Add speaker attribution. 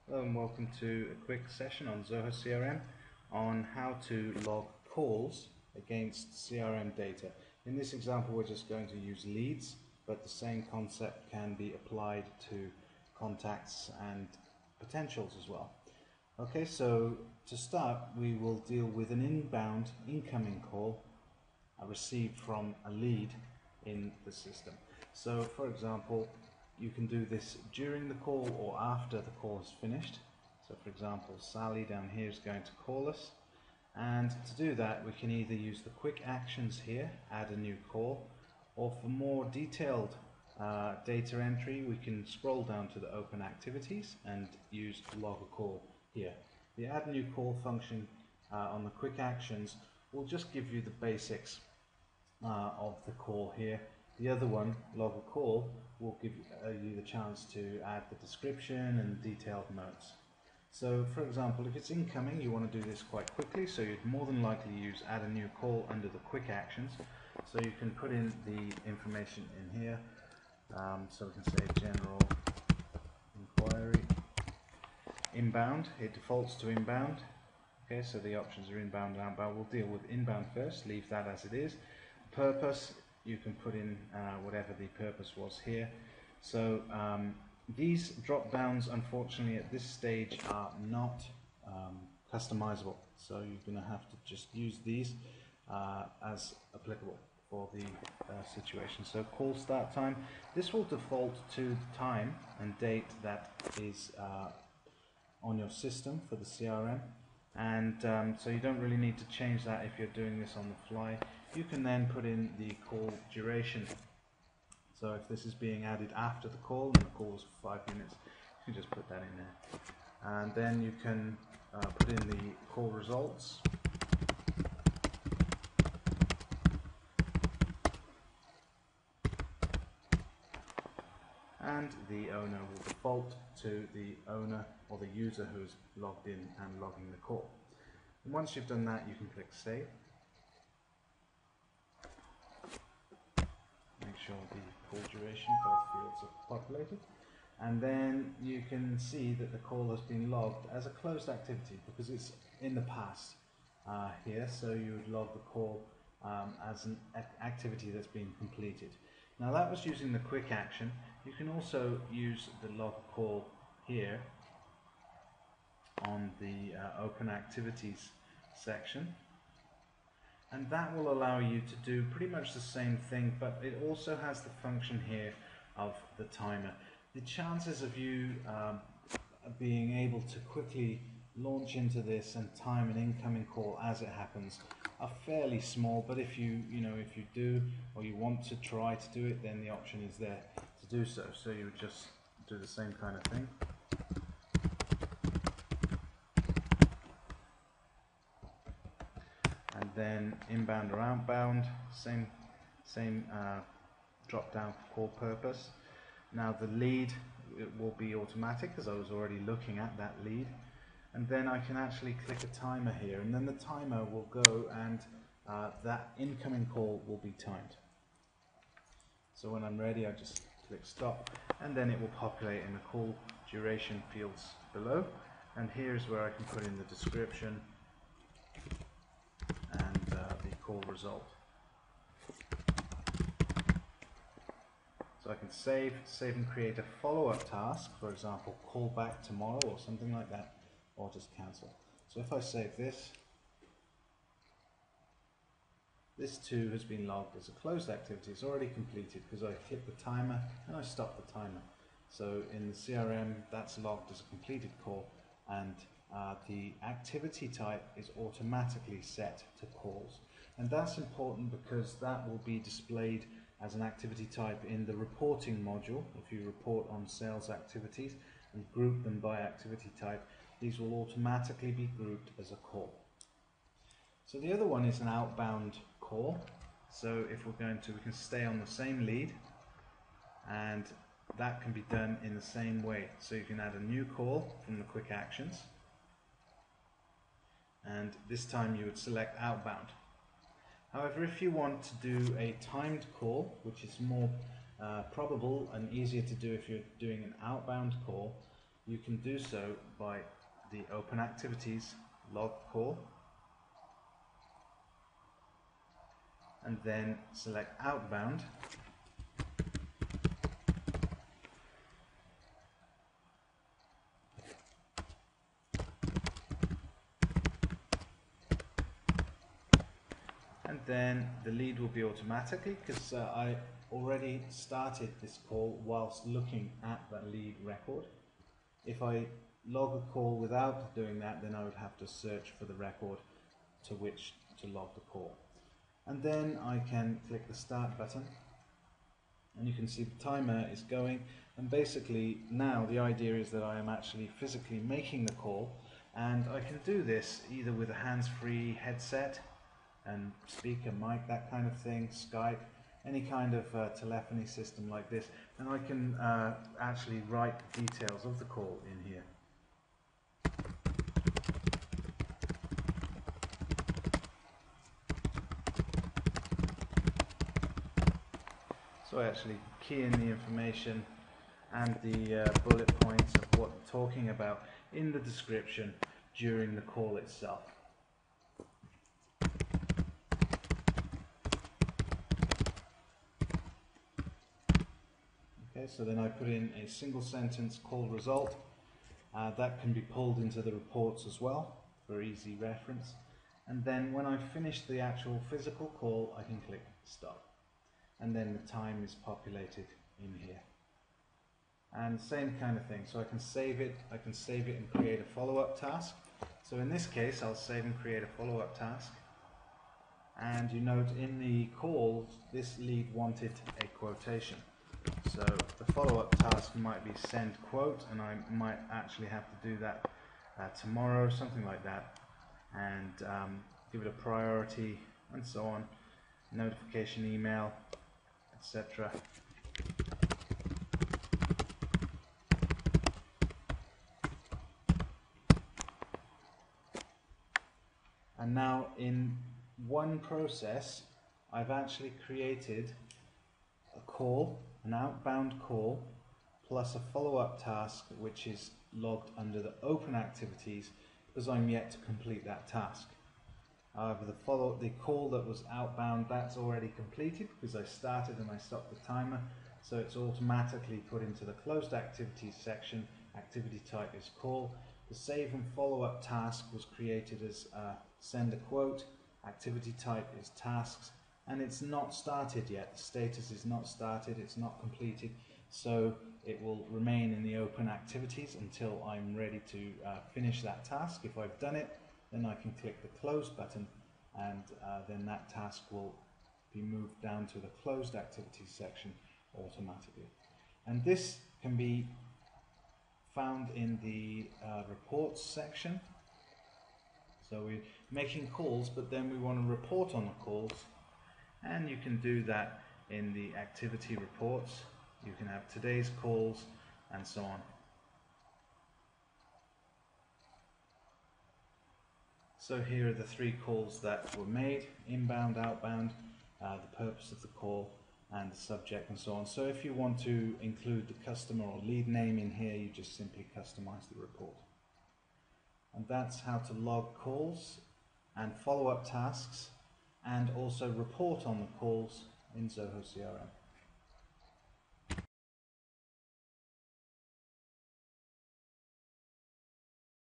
Speaker 1: Hello and welcome to a quick session on Zoho CRM on how to log calls against CRM data. In this example we're just going to use leads, but the same concept can be applied to contacts and potentials as well. Okay, so to start we will deal with an inbound incoming call received from a lead in the system. So for example, you can do this during the call or after the call is finished. So for example, Sally down here is going to call us, and to do that we can either use the quick actions here, add a new call, or for more detailed data entry we can scroll down to the open activities and use log a call here. The add new call function on the quick actions will just give you the basics of the call here. The other one, log a call, will give you the chance to add the description and detailed notes. So for example, if it's incoming, you want to do this quite quickly, so you'd more than likely use add a new call under the quick actions. So you can put in the information in here, so we can say general inquiry, inbound, it defaults to inbound. Okay, so the options are inbound and outbound. We'll deal with inbound first, leave that as it is. Purpose, you can put in whatever the purpose was here. So these drop downs unfortunately at this stage are not customizable, so you're going to have to just use these as applicable for the situation. So call start time, this will default to the time and date that is on your system for the CRM, and so you don't really need to change that if you're doing this on the fly. You can then put in the call duration. So if this is being added after the call and the call is 5 minutes, you can just put that in there. And then you can put in the call results. And the owner will default to the owner or the user who's logged in and logging the call. And once you've done that, you can click save. Make sure the call duration, both fields are populated, and then you can see that the call has been logged as a closed activity because it's in the past here, so you would log the call as an activity that's been completed. Now that was using the quick action. You can also use the log call here on the open activities section, and that will allow you to do pretty much the same thing, but it also has the function here of the timer. The chances of you being able to quickly launch into this and time an incoming call as it happens are fairly small, but if you do, or you want to try to do it, then the option is there to do so. So you would just do the same kind of thing. And then inbound or outbound, same drop down for call purpose. Now the lead, it will be automatic because I was already looking at that lead, and then I can actually click a timer here, and then the timer will go and that incoming call will be timed. So when I'm ready I just click stop, and then it will populate in the call duration fields below, and here's where I can put in the description and the call result. So I can save and create a follow-up task, for example call back tomorrow or something like that, or just cancel. So if I save this, this too has been logged as a closed activity. It's already completed because I click the timer and I stop the timer. So in the CRM that's logged as a completed call, and the activity type is automatically set to calls, and that's important because that will be displayed as an activity type in the reporting module. If you report on sales activities and group them by activity type, these will automatically be grouped as a call. So the other one is an outbound call. So if we're going to, we can stay on the same lead, and that can be done in the same way. So you can add a new call from the quick actions, and this time you would select outbound. However, if you want to do a timed call, which is more probable and easier to do if you're doing an outbound call, you can do so by the Open Activities log call, and then select Outbound, and then the lead will be automatically, because I already started this call whilst looking at that lead record. If I log a call without doing that, then I would have to search for the record to which to log the call. And then I can click the Start button, and you can see the timer is going, and basically now the idea is that I am actually physically making the call, and I can do this either with a hands-free headset and speaker, mic, that kind of thing, Skype, any kind of telephony system like this, and I can actually write the details of the call in here. So I actually key in the information and the bullet points of what we're talking about in the description during the call itself. Okay, so then I put in a single sentence call result. That can be pulled into the reports as well for easy reference. And then when I finish the actual physical call, I can click Stop. And then the time is populated in here. And same kind of thing, so I can save it and create a follow-up task. So in this case, I'll save and create a follow-up task. And you note in the call, this lead wanted a quotation. So the follow-up task might be send quote, and I might actually have to do that tomorrow, something like that, and give it a priority and so on, notification email, etc. And now in one process, I've actually created a call, an outbound call, plus a follow-up task which is logged under the open activities because I'm yet to complete that task. However, the call that was outbound, that's already completed because I started and I stopped the timer, so it's automatically put into the closed activities section. Activity type is call. The save and follow-up task was created as send a quote. Activity type is tasks, and it's not started yet. The status is not started, it's not completed, so it will remain in the open activities until I'm ready to finish that task. If I've done it, then I can click the close button, and then that task will be moved down to the closed activities section automatically. And this can be found in the reports section. So we're making calls, but then we want to report on the calls, and you can do that in the activity reports. You can have today's calls and so on. So here are the 3 calls that were made: inbound, outbound, the purpose of the call, and the subject, and so on. So if you want to include the customer or lead name in here, you just simply customize the report. And that's how to log calls and follow-up tasks, and also report on the calls in Zoho CRM.